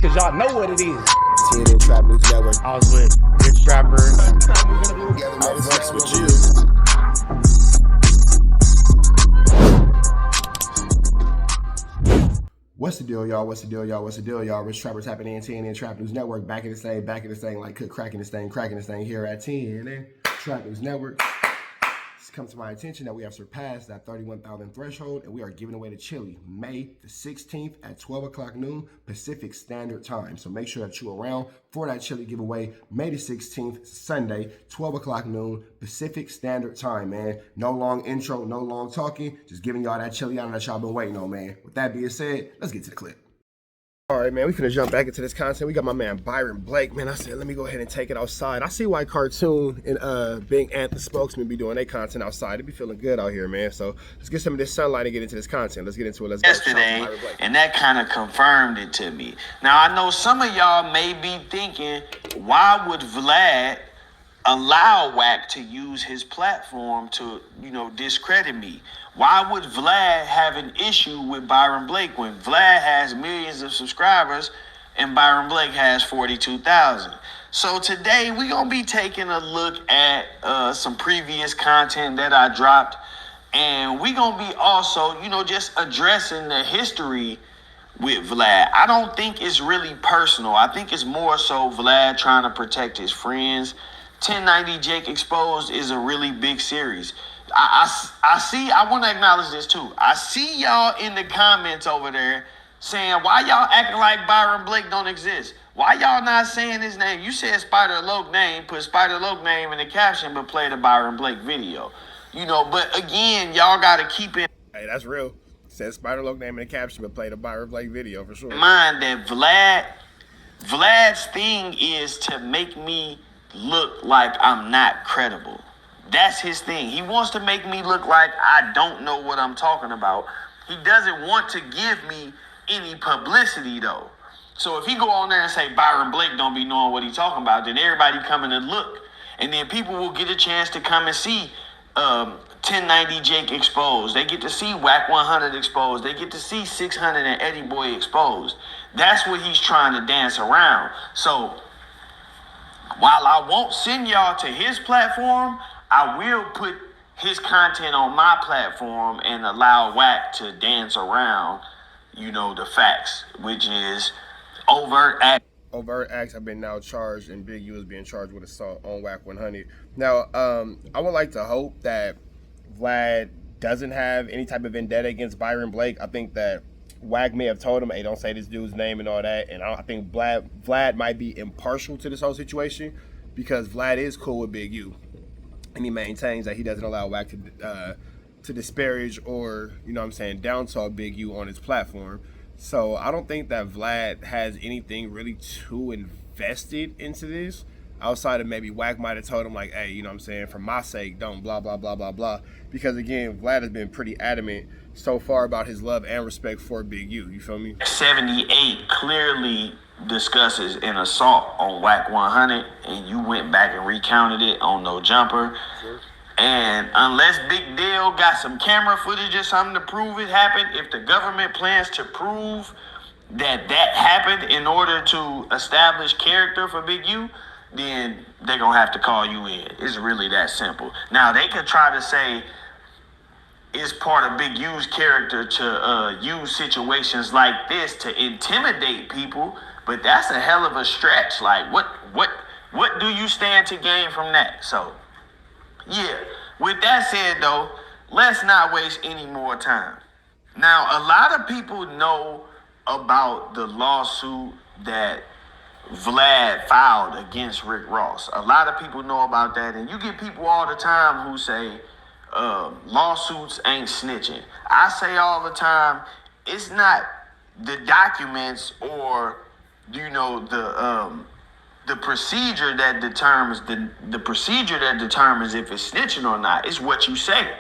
cause y'all know what it is. TNN Trap News Network. I was with Rich Trapper. I flex with you. What's the deal, y'all? What's the deal, y'all? What's the deal, y'all? Rich Trapper's happening in TNN Trap News Network. Back in this thing, like cook cracking this thing here at TNN Trap News Network. It's come to my attention that we have surpassed that 31,000 threshold, and we are giving away the chili May the 16th at 12 o'clock noon Pacific Standard Time. So make sure that you're around for that chili giveaway May the 16th, Sunday, 12 o'clock noon Pacific Standard Time, man. No long intro, no long talking, just giving y'all that chili out that y'all been waiting on, man. With that being said, let's get to the clip. All right, man, we finna jump back into this content. We got my man Byron Blake, man. I said, let me go ahead and take it outside. I see why Cartoon and Big Ant, the spokesman, be doing their content outside. They be feeling good out here, man. So let's get some of this sunlight and get into this content. Let's get into it. Let's yesterday, and that kind of confirmed it to me. Now, I know some of y'all may be thinking, why would Vlad allow Wack to use his platform to, discredit me? Why would Vlad have an issue with Byron Blake when Vlad has millions of subscribers and Byron Blake has 42,000? So today we're going to be taking a look at some previous content that I dropped. And we're going to be also, just addressing the history with Vlad. I don't think it's really personal. I think it's more so Vlad trying to protect his friends. 1090 Jake Exposed is a really big series. I want to acknowledge this too. I see y'all in the comments over there saying, why y'all acting like Byron Blake don't exist? Why y'all not saying his name? You said Spider Loke name, put Spider Loke name in the caption, but play the Byron Blake video. But again, y'all got to keep it. Hey, that's real. Said Spider Loke name in the caption, but play the Byron Blake video for sure. Mind that Vlad's thing is to make me look like I'm not credible. That's his thing. He wants to make me look like I don't know what I'm talking about. He doesn't want to give me any publicity, though. So if he go on there and say Byron Blake don't be knowing what he's talking about, then everybody coming to look. And then people will get a chance to come and see 1090 Jake Exposed. They get to see WACK100 Exposed. They get to see 600 and Eddie Boy Exposed. That's what he's trying to dance around. So while I won't send y'all to his platform, I will put his content on my platform and allow Wack to dance around, the facts, which is overt acts. Overt acts have been now charged, and Big U is being charged with assault on WACK100. Now, I would like to hope that Vlad doesn't have any type of vendetta against Byron Blake. I think that Wack may have told him, hey, don't say this dude's name and all that. And I think Vlad might be impartial to this whole situation because Vlad is cool with Big U. And he maintains that he doesn't allow Wack to disparage or, down talk Big U on his platform. So I don't think that Vlad has anything really too invested into this outside of maybe Wack might have told him like, hey, for my sake, don't blah, blah, blah, blah, blah. Because again, Vlad has been pretty adamant so far about his love and respect for Big U. You feel me? 78 clearly discusses an assault on WACK100, and you went back and recounted it on No Jumper. Sure. And unless Big Dale got some camera footage or something to prove it happened, if the government plans to prove that happened in order to establish character for Big U, then they're going to have to call you in. It's really that simple. Now, they could try to say it's part of Big U's character to use situations like this to intimidate people, but that's a hell of a stretch. Like, what do you stand to gain from that? So, yeah. With that said, though, let's not waste any more time. Now, a lot of people know about the lawsuit that Vlad filed against Rick Ross. A lot of people know about that, and you get people all the time who say lawsuits ain't snitching. I say all the time, it's not the documents or the procedure that determines the procedure that determines if it's snitching or not. It's what you say.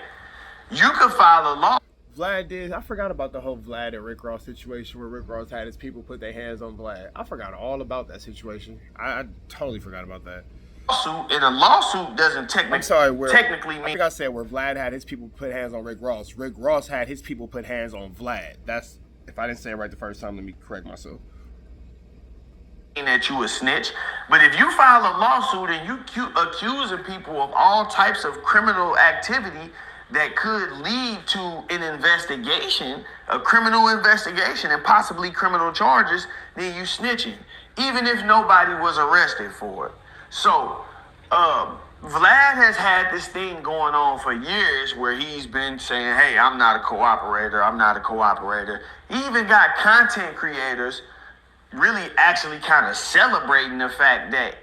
You could file a law. Vlad did. I forgot about the whole Vlad and Rick Ross situation where Rick Ross had his people put their hands on Vlad. I forgot all about that situation. I totally forgot about that. And a lawsuit doesn't technically mean. I think I said where Vlad had his people put hands on Rick Ross. Rick Ross had his people put hands on Vlad. That's, if I didn't say it right the first time, let me correct myself. that you a snitch. But if you file a lawsuit and you accusing people of all types of criminal activity that could lead to an investigation, a criminal investigation, and possibly criminal charges, then you snitching, even if nobody was arrested for it. So, Vlad has had this thing going on for years where he's been saying, hey, I'm not a cooperator. I'm not a cooperator. He even got content creators really actually kind of celebrating the fact that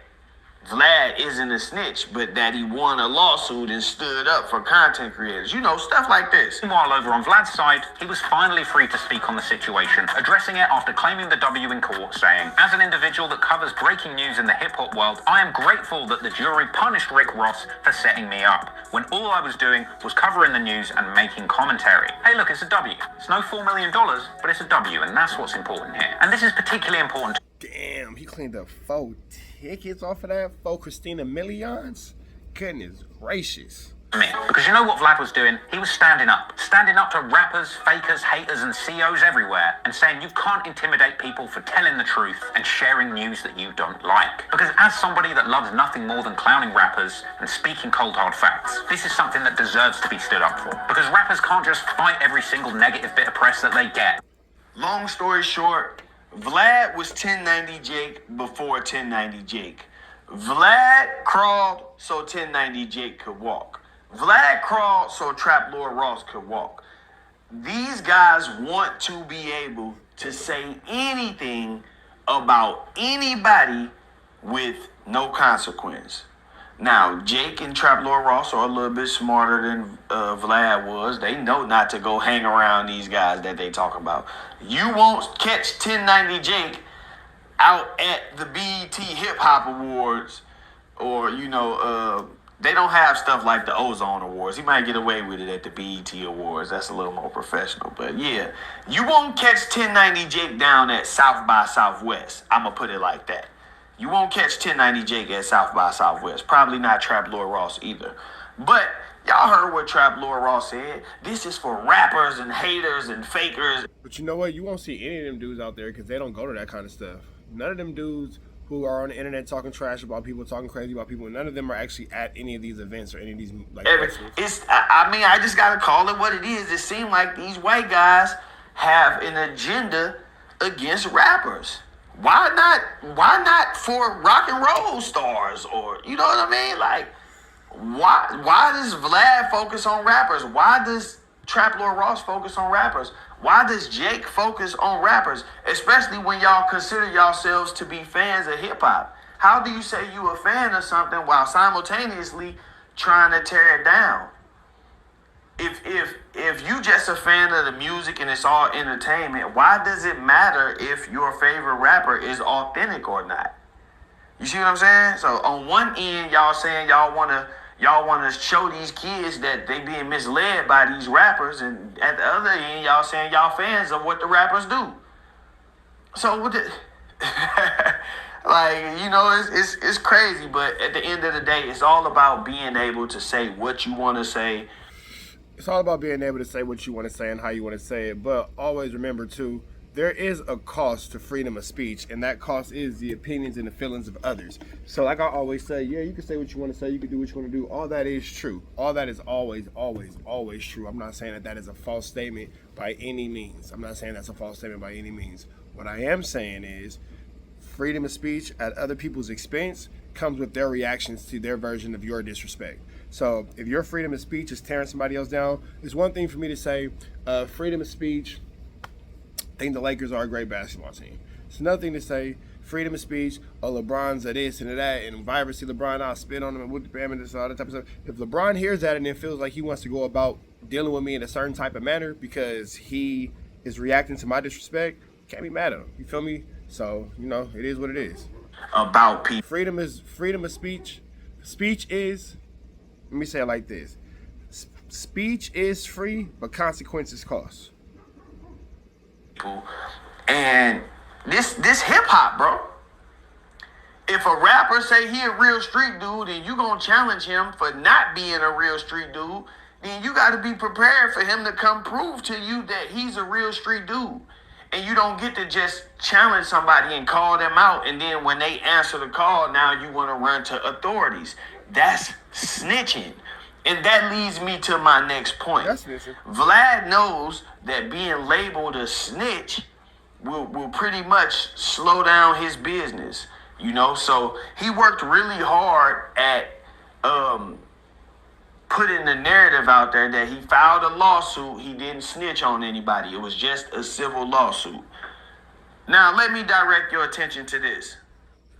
Vlad isn't a snitch, but that he won a lawsuit and stood up for content creators. You know, stuff like this. Meanwhile, over on Vlad's side, he was finally free to speak on the situation, addressing it after claiming the W in court, saying, as an individual that covers breaking news in the hip-hop world, I am grateful that the jury punished Rick Ross for setting me up, when all I was doing was covering the news and making commentary. Hey, look, it's a W. It's no $4 million, but it's a W, and that's what's important here. And this is particularly important. Damn, he cleaned up 4 tickets off of that, 4 Christina Millions. Goodness gracious. Because you know what Vlad was doing? He was standing up to rappers, fakers, haters, and CEOs everywhere, and saying you can't intimidate people for telling the truth and sharing news that you don't like. Because as somebody that loves nothing more than clowning rappers and speaking cold hard facts, this is something that deserves to be stood up for. Because rappers can't just fight every single negative bit of press that they get. Long story short, Vlad was 1090 Jake before 1090 Jake. Vlad crawled so 1090 Jake could walk. Vlad crawled so Trap Lord Ross could walk. These guys want to be able to say anything about anybody with no consequence. Now, Jake and Trap Lord Ross are a little bit smarter than Vlad was. They know not to go hang around these guys that they talk about. You won't catch 1090 Jake out at the BET Hip Hop Awards, or, you know, they don't have stuff like the Ozone Awards. He might get away with it at the BET Awards. That's a little more professional. But yeah, you won't catch 1090 Jake down at South by Southwest. I'm going to put it like that. You won't catch 1090 Jake at South by Southwest. Probably not Trap Lord Ross either. But y'all heard what Trap Lord Ross said. This is for rappers and haters and fakers. But you know what? You won't see any of them dudes out there because they don't go to that kind of stuff. None of them dudes who are on the internet talking trash about people, talking crazy about people, none of them are actually at any of these events or any of these like I just gotta call it what it is. It seems like these white guys have an agenda against rappers. Why not for rock and roll stars, or you know what I mean? Like, why does Vlad focus on rappers? Why does Trap Lord Ross focus on rappers? Why does Jake focus on rappers? Especially when y'all consider yourselves to be fans of hip hop. How do you say you a fan of something while simultaneously trying to tear it down? If you just a fan of the music and it's all entertainment, why does it matter if your favorite rapper is authentic or not? You see what I'm saying? So on one end, y'all saying y'all wanna show these kids that they being misled by these rappers, and at the other end, y'all saying y'all fans of what the rappers do. So what the like, you know, it's crazy, but at the end of the day, it's all about being able to say what you want to say. It's all about being able to say what you want to say and how you want to say it. But always remember, too, there is a cost to freedom of speech, and that cost is the opinions and the feelings of others. So like I always say, yeah, you can say what you want to say, you can do what you want to do. All that is true. All that is always true. I'm not saying that that is a false statement by any means. I'm not saying that's a false statement by any means. What I am saying is freedom of speech at other people's expense comes with their reactions to their version of your disrespect. So if your freedom of speech is tearing somebody else down, it's one thing for me to say freedom of speech, I think the Lakers are a great basketball team. It's another thing to say freedom of speech, LeBron's a this and a that, and if I ever see LeBron, I'll spit on him and whoop him and this, all that type of stuff. If LeBron hears that and then feels like he wants to go about dealing with me in a certain type of manner because he is reacting to my disrespect, can't be mad at him. You feel me? So, you know, it is what it is. About people. Freedom of speech. Speech is, let me say it like this. Speech is free, but consequences cost. And this hip hop, bro. If a rapper say he a real street dude and you gonna challenge him for not being a real street dude, then you gotta be prepared for him to come prove to you that he's a real street dude. And you don't get to just challenge somebody and call them out, and then when they answer the call, now you want to run to authorities. That's snitching. And that leads me to my next point. That's snitching. Vlad knows that being labeled a snitch will pretty much slow down his business, you know? So he worked really hard at putting the narrative out there that he filed a lawsuit. He didn't snitch on anybody. It was just a civil lawsuit. Now, let me direct your attention to this.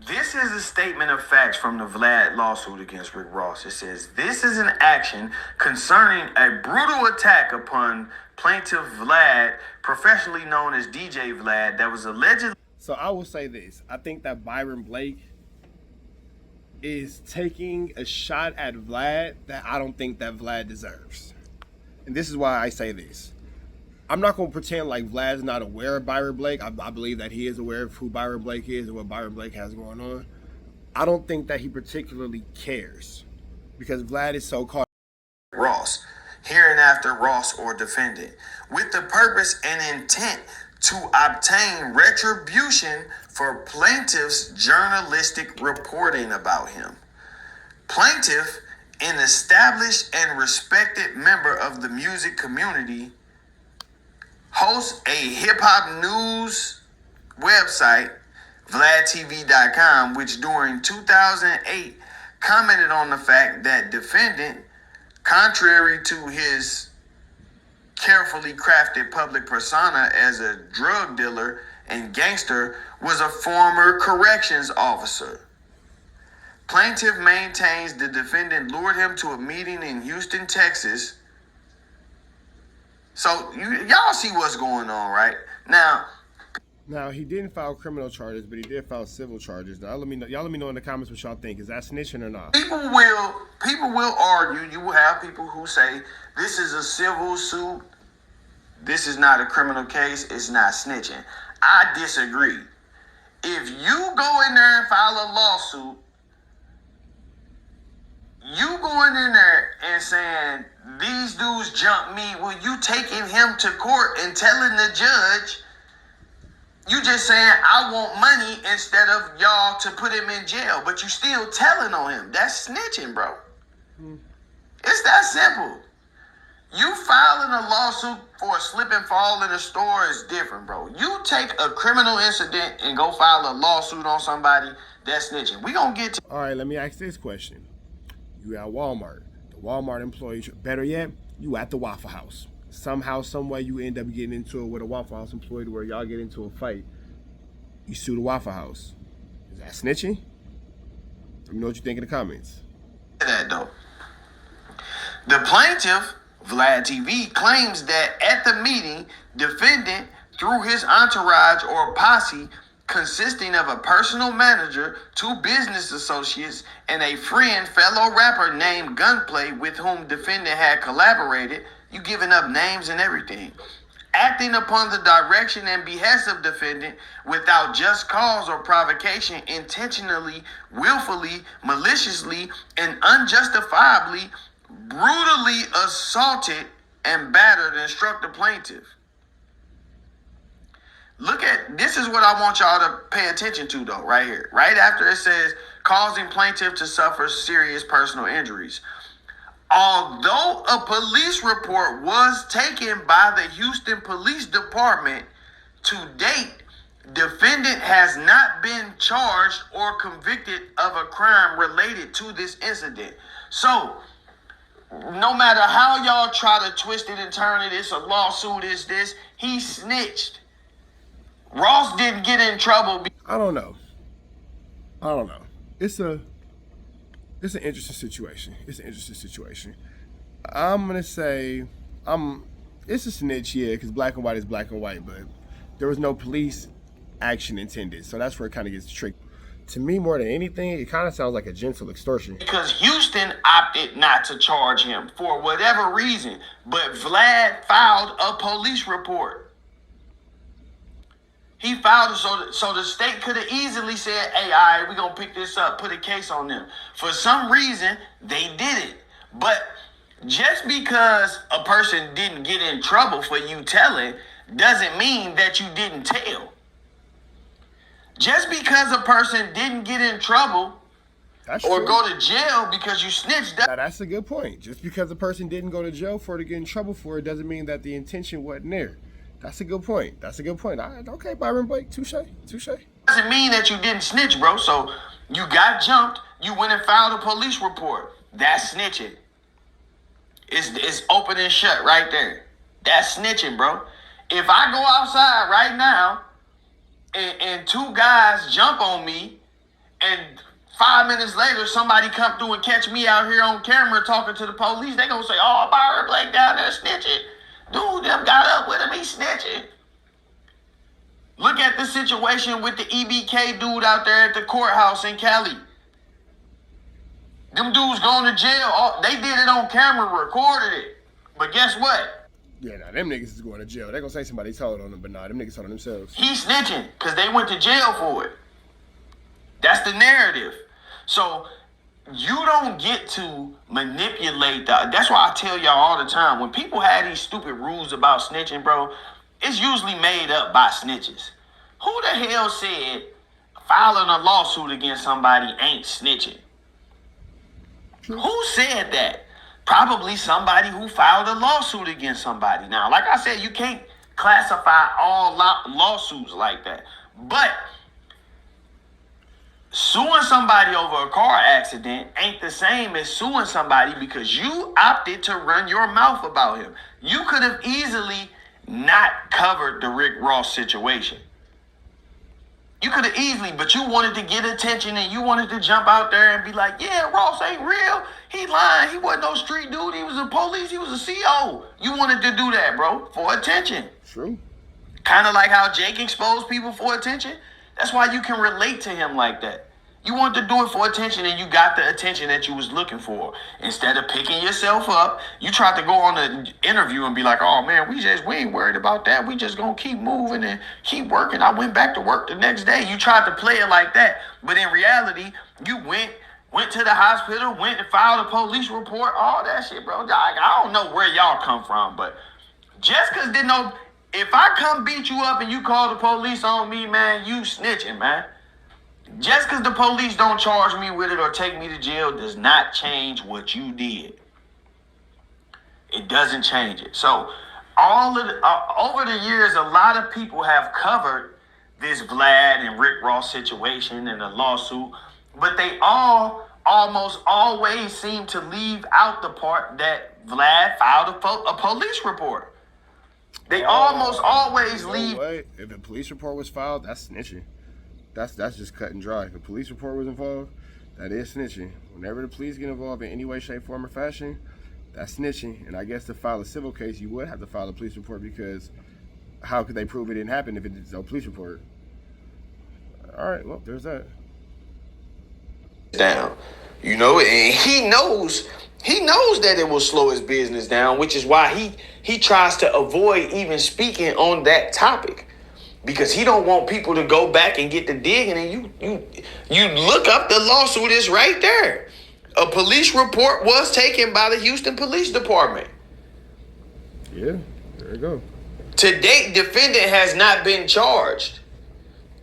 This is a statement of facts from the Vlad lawsuit against Rick Ross. It says, this is an action concerning a brutal attack upon plaintiff Vlad, professionally known as DJ Vlad, that was allegedly... So I will say this. I think that Byron Blake is taking a shot at Vlad that I don't think that Vlad deserves. And this is why I say this. I'm not going to pretend like Vlad's not aware of Byron Blake. I believe that he is aware of who Byron Blake is and what Byron Blake has going on. I don't think that he particularly cares because Vlad is so caught. Ross, hereinafter Ross or defendant, with the purpose and intent to obtain retribution for plaintiff's journalistic reporting about him. Plaintiff, an established and respected member of the music community, hosts a hip-hop news website, VladTV.com, which during 2008 commented on the fact that defendant, contrary to his carefully crafted public persona as a drug dealer and gangster, was a former corrections officer. Plaintiff maintains the defendant lured him to a meeting in Houston, Texas. So y'all see what's going on, right? Now, he didn't file criminal charges, but he did file civil charges. Now, y'all let me know in the comments what y'all think. Is that snitching or not? People will argue. You will have people who say this is a civil suit. This is not a criminal case. It's not snitching. I disagree. If you go in there and file a lawsuit, you going in there and saying these dudes jumped me, well, you taking him to court and telling the judge, you just saying I want money instead of y'all to put him in jail, but you still telling on him. That's snitching, bro. It's that simple. You filing a lawsuit for a slip and fall in a store is different, bro. You take a criminal incident and go file a lawsuit on somebody, that's snitching. We gonna get to... All right, let me ask this question. You at Walmart. The Walmart employees, better yet, you at the Waffle House. Somehow, some way, you end up getting into it with a Waffle House employee to where y'all get into a fight. You sue the Waffle House. Is that snitching? Let me know what you think in the comments. That though. The plaintiff, Vlad TV, claims that at the meeting, defendant, through his entourage or posse, consisting of a personal manager, 2 business associates, and a friend, fellow rapper named Gunplay, with whom defendant had collaborated, you giving up names and everything, acting upon the direction and behest of defendant without just cause or provocation, intentionally, willfully, maliciously, and unjustifiably, brutally assaulted and battered and struck the plaintiff. Look at, this is what I want y'all to pay attention to though, right here. Right after it says, causing plaintiff to suffer serious personal injuries. Although a police report was taken by the Houston Police Department, to date, defendant has not been charged or convicted of a crime related to this incident. So, no matter how y'all try to twist it and turn it, it's a lawsuit, it's this, he snitched. Ross didn't get in trouble. I don't know. It's an interesting situation. I'm gonna say it's a snitch, yeah, because black and white is black and white, but there was no police action intended, so that's where it kind of gets tricky. To me, more than anything, it kind of sounds like a gentle extortion. Because Houston opted not to charge him for whatever reason, but Vlad filed a police report. He filed it so the state could have easily said, hey, all right, we're going to pick this up, put a case on them. For some reason, they did it. But just because a person didn't get in trouble for you telling, doesn't mean that you didn't tell. Just because a person didn't get in trouble or go to jail because you snitched. Now, that's a good point. Just because a person didn't go to jail for it or get in trouble for it doesn't mean that the intention wasn't there. That's a good point. That's a good point. Okay, Byron Blake, touche. Doesn't mean that you didn't snitch, bro. So you got jumped. You went and filed a police report. That's snitching. It's open and shut right there. That's snitching, bro. If I go outside right now and two guys jump on me and 5 minutes later somebody come through and catch me out here on camera talking to the police, they gonna say, oh, Byron Blake down there snitching. Dude, them got up with him, he snitching. Look at the situation with the EBK dude out there at the courthouse in Cali. Them dudes going to jail. They did it on camera, recorded it. But guess what? Yeah, nah, them niggas is going to jail. They gonna say somebody told on them, but nah, them niggas told on themselves. He's snitching because they went to jail for it. That's the narrative. So you don't get to manipulate that. That's why I tell y'all all the time, when people have these stupid rules about snitching, bro, it's usually made up by snitches. Who the hell said filing a lawsuit against somebody ain't snitching? Who said that? Probably somebody who filed a lawsuit against somebody. Now, like I said, you can't classify all lawsuits like that. But suing somebody over a car accident ain't the same as suing somebody because you opted to run your mouth about him. You could have easily not covered the Rick Ross situation. You could have easily, but you wanted to get attention and you wanted to jump out there and be like, yeah, Ross ain't real. He lying. He wasn't no street dude. He was a police. He was a CO. You wanted to do that, bro, for attention. True. Kind of like how Jake exposed people for attention. That's why you can relate to him like that. You wanted to do it for attention and you got the attention that you was looking for. Instead of picking yourself up, you tried to go on an interview and be like, oh man, we ain't worried about that. We just gonna keep moving and keep working. I went back to work the next day. You tried to play it like that. But in reality, you went to the hospital, went and filed a police report, all that shit, bro. I don't know where y'all come from, but just because if I come beat you up and you call the police on me, man, you snitching, man. Just because the police don't charge me with it or take me to jail does not change what you did. It doesn't change it. So over the years, a lot of people have covered this Vlad and Rick Ross situation and the lawsuit, but they almost always seem to leave out the part that Vlad filed a police report. They almost always leave. If a police report was filed, that's snitching. That's just cut and dry. If a police report was involved, that is snitching. Whenever the police get involved in any way, shape, form, or fashion, that's snitching. And I guess to file a civil case, you would have to file a police report because how could they prove it didn't happen if it's no police report? All right, well, there's that. Down, and he knows that it will slow his business down, which is why he tries to avoid even speaking on that topic. Because he don't want people to go back and get the digging, and you look up the lawsuit, it's right there. A police report was taken by the Houston Police Department. Yeah, there you go. To date, defendant has not been charged.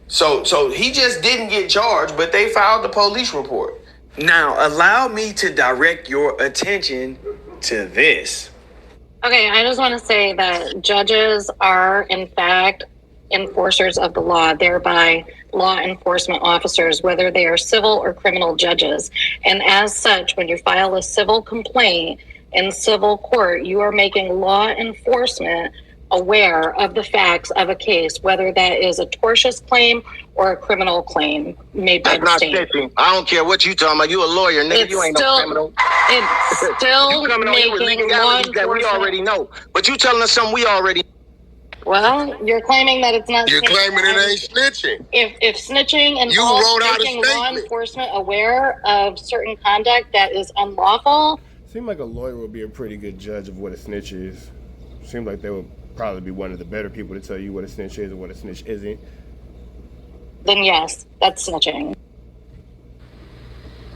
So he just didn't get charged, but they filed the police report. Now, allow me to direct your attention to this. Okay, I just want to say that judges are, in fact, enforcers of the law, thereby law enforcement officers, whether they are civil or criminal judges. And as such, when you file a civil complaint in civil court, you are making law enforcement aware of the facts of a case, whether that is a tortious claim or a criminal claim made by the state. Snitching. I don't care what you talking about. You a lawyer, nigga. You ain't no criminal. It's still you coming on here with legalities that we already know. But you telling us something we already know. Well, you're claiming that it's not. You're claiming it ain't snitching. If snitching involves making law enforcement aware of certain conduct that is unlawful. Seems like a lawyer would be a pretty good judge of what a snitch is. Seems like they would probably be one of the better people to tell you what a snitch is and what a snitch isn't. Then yes, that's snitching.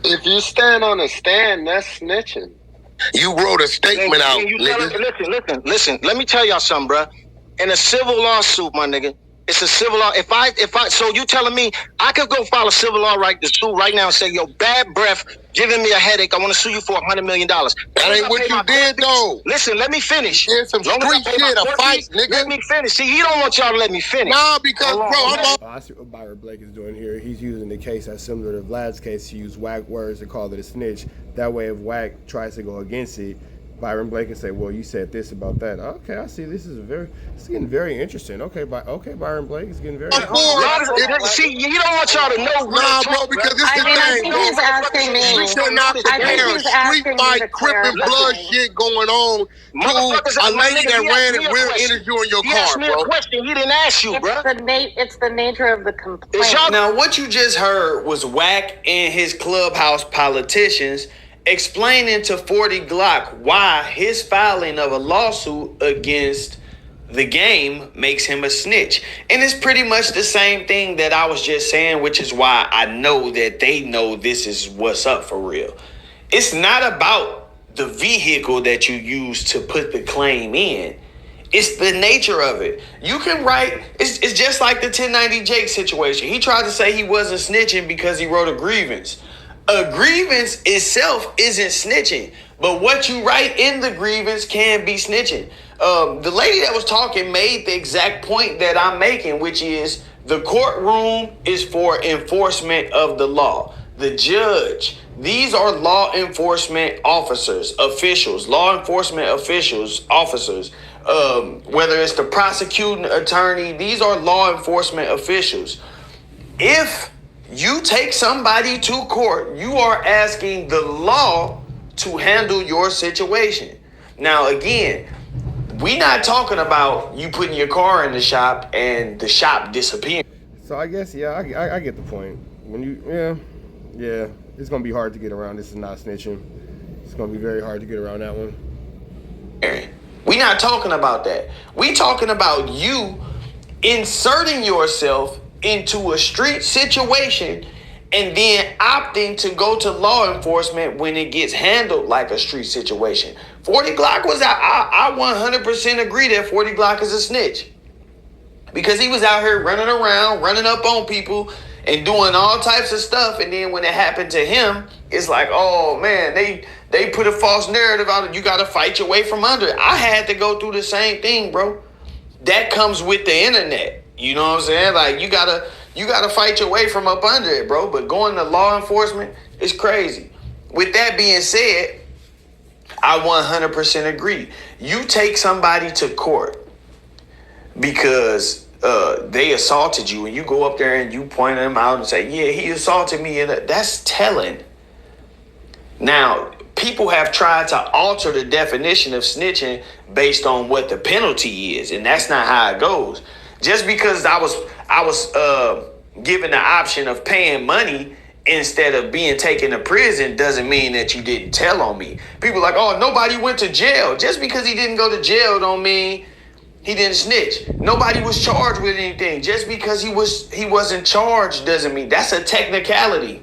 If you stand on a stand, that's snitching. You wrote a statement out. Listen. Let me tell y'all something, bruh. in a civil lawsuit, my nigga. It's a civil law. If I, so you telling me I could go file a civil law suit right now and say, yo, bad breath, giving me a headache. I want to sue you for $100 million. That ain't what you did, though. Listen, let me finish. You did some street shit, a fight, nigga. Let me finish. See, he don't want y'all to let me finish. Nah, because, bro, I see what Byron Blake is doing here. He's using the case that's similar to Vlad's case. He used Wack words to call it a snitch. That way, if Wack tries to go against it, Byron Blake can say, well, you said this about that. Okay, I see. It's getting very interesting. Okay, Byron Blake, it's getting very interesting. See, he don't want y'all to know. Nah, bro, because this is the thing, bro. We should not compare street fight, crippin' blood shit going on to a lady that ran and real interview in your car, bro. He asked me a question. He didn't ask you, bro. It's the nature of the complaint. Now, what you just heard was Wack and his clubhouse politicians explaining to 40 Glock why his filing of a lawsuit against the game makes him a snitch. And it's pretty much the same thing that I was just saying, which is why I know that they know this is what's up for real. It's not about the vehicle that you use to put the claim in. It's the nature of it. You can write, it's just like the 1090 Jake situation. He tried to say he wasn't snitching because he wrote a grievance. A grievance itself isn't snitching, but what you write in the grievance can be snitching. The lady that was talking made the exact point that I'm making, which is the courtroom is for enforcement of the law. The judge, these are law enforcement officers, officials, law enforcement officials, officers. Whether it's the prosecuting attorney, these are law enforcement officials. If you take somebody to court, you are asking the law to handle your situation. Now, again, we not talking about you putting your car in the shop and the shop disappearing. So I guess, yeah, I get the point. When you, yeah, it's gonna be hard to get around. This is not snitching. It's gonna be very hard to get around that one. We not talking about that. We talking about you inserting yourself into a street situation and then opting to go to law enforcement when it gets handled like a street situation. 40 Glock was out. I 100% agree that 40 Glock is a snitch because he was out here running around, running up on people and doing all types of stuff. And then when it happened to him, it's like, oh man, they put a false narrative out of you got to fight your way from under it. I had to go through the same thing, bro. That comes with the internet. You know what I'm saying? Like you gotta fight your way from up under it, bro. But going to law enforcement is crazy. With that being said, I 100% agree. You take somebody to court because they assaulted you, and you go up there and you point them out and say, "Yeah, he assaulted me," and that's telling. Now, people have tried to alter the definition of snitching based on what the penalty is, and that's not how it goes. Just because I was given the option of paying money instead of being taken to prison doesn't mean that you didn't tell on me. People are like, oh, nobody went to jail. Just because he didn't go to jail don't mean he didn't snitch. Nobody was charged with anything. Just because he wasn't charged doesn't mean that's a technicality.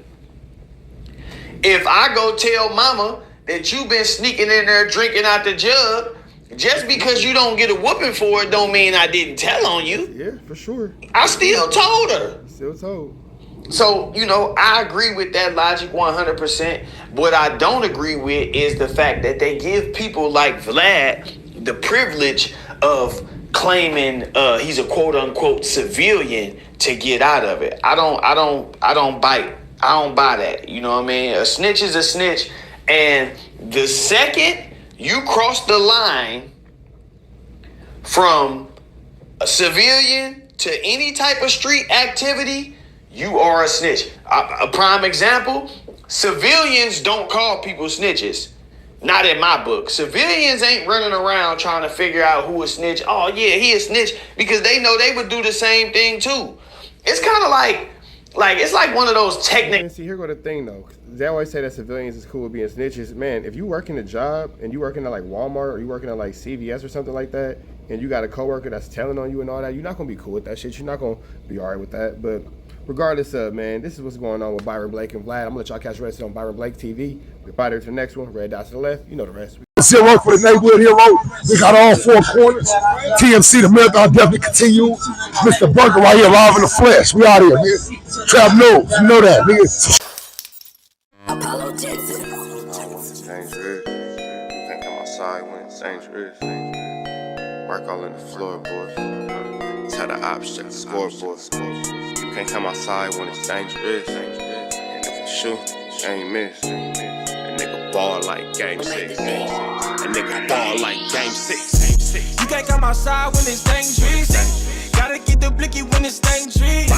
If I go tell mama that you've been sneaking in there drinking out the jug, just because you don't get a whooping for it don't mean I didn't tell on you. Yeah, for sure. I still told her. Still told. So, I agree with that logic 100%. What I don't agree with is the fact that they give people like Vlad the privilege of claiming he's a quote unquote civilian to get out of it. I don't buy that. You know what I mean? A snitch is a snitch. And the second you cross the line from a civilian to any type of street activity, you are a snitch. A prime example, civilians don't call people snitches. Not in my book. Civilians ain't running around trying to figure out who a snitch. Oh yeah, he a snitch, because they know they would do the same thing too. It's kind of like it's like one of those technical. See, here go the thing though. They always say that civilians is cool with being snitches. Man, if you working a job and you working at like Walmart or you working at like CVS or something like that, and you got a coworker that's telling on you and all that, you're not gonna be cool with that shit. You're not gonna be alright with that. But regardless of, man, this is what's going on with Byron Blake and Vlad. I'm gonna let y'all catch the rest on Byron Blake TV. We're to the next one. Red dots to the left. You know the rest. 0 for the neighborhood hero. We got all four corners. TMC, the marathon definitely continue. Mr. Bunker right here, live in the flesh. We out here, nigga. Trap knows, you know that, nigga. Dangerous. Can't come outside when it's dangerous. Work all in the floorboard. Tell the ops, check the scoreboard. You can't come outside when it's dangerous. And if you shoot, you ain't miss. A nigga ball like game 6. A nigga ball like game 6. You can't come outside when it's dangerous. Gotta get the blicky when it's dangerous.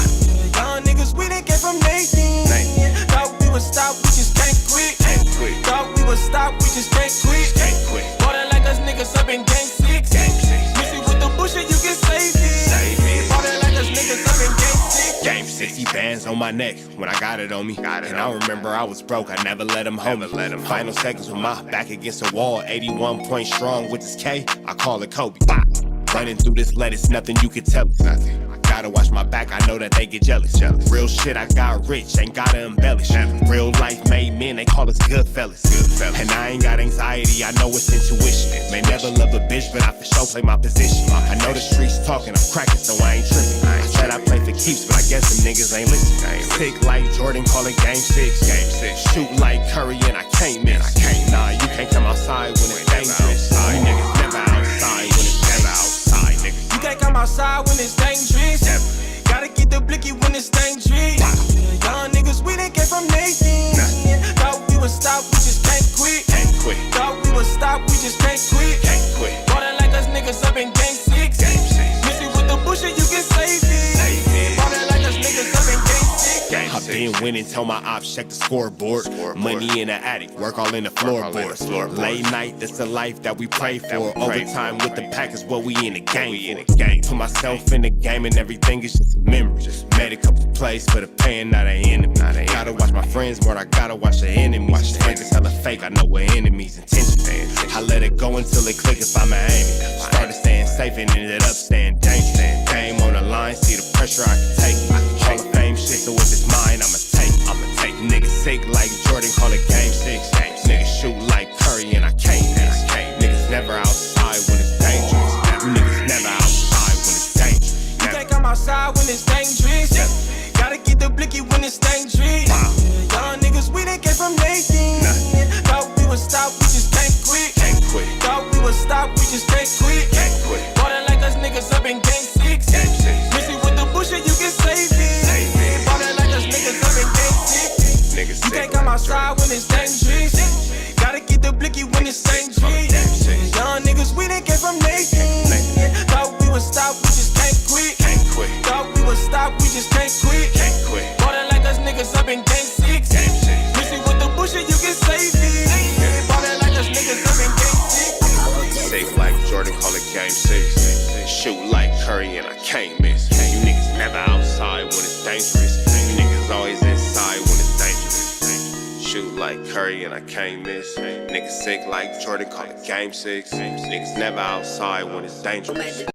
Young niggas, we done came from Nathan. Thought we would stop, we just can't quit. Thought we would stop, we just can't quit. Water like us niggas up in game 6. Missy with the bullshit, you can save it. Water like us niggas up in game 6. Game 60 bands on my neck when I got it on me. And I remember I was broke, I never let him hold me. Final seconds with my back against the wall. 81 points strong with this K, I call it Kobe. Running through this lettuce, nothing you can tell us. Gotta watch my back, I know that they get jealous. Real shit, I got rich, ain't gotta embellish. Real life made men, they call us good fellas. And I ain't got anxiety, I know it's intuition. May never love a bitch, but I for sure play my position. I know the streets talking, I'm cracking, so I ain't tripping. I said I play for keeps, but I guess them niggas ain't listening. Sick like Jordan, call it game 6. Shoot like Curry, and I can't miss. Nah, you can't come outside when it's dangerous. You niggas never outside when it's never outside, nigga. You can't come outside when it's dangerous. Gotta get the blicky when it's dangerous. Young niggas, we done came from Nathan. Thought we would stop, we just can't quit. Thought we would stop, we just can't quit. Water like us niggas up in game 6. Missy with the bullshit, you can save it. Water like us niggas up in game 6. I've been winning, tell my ops check the scoreboard. Money in the attic, work all in the floorboards. Late night, that's the life that we pray for. Overtime with the pack is what we in the game for. Put myself in the game and everything is just a memory. Made a couple plays for the pain, not an enemy. Gotta watch my friends more, I gotta watch the enemies. Friends is hella fake, I know what enemies intention. I let it go until it click if I'm aiming. Started staying safe and ended up staying dangerous. Game on the line, see the pressure I can take. Hall of Fame shit, so if it's mine, I'ma take. Niggas sick like Jordan, call it game 6. Niggas shoot like Curry and I can't miss. Niggas never outside when it's dangerous. You niggas never outside when it's dangerous. You can't come outside when it's dangerous. Gotta get the blicky when it's dangerous. Young niggas, we done came from Nathan. Thought we would stop, we just can't quit. Thought we would stop, we just can't quit. Water like us niggas up in game 6. Missy with the bullshit, you can save it. Water like us niggas up in game 6. You can't come outside when it's dangerous. Gotta get the blicky when it's dangerous. Young niggas, we done came from Nathan. Thought we would stop, we just can't quit. Thought we would stop, we just can't quit. Water like us niggas up in game 6. Missy with the bullshit, you can save it. Water like us niggas up in game 6. Safe like Jordan, call it game 6. Shoot like Curry and I can't miss. You niggas never outside when it's dangerous. You niggas always inside when it's dangerous. Shoot like Curry and I can't miss. Niggas sick like Jordan, call it game 6. Niggas never outside when it's dangerous.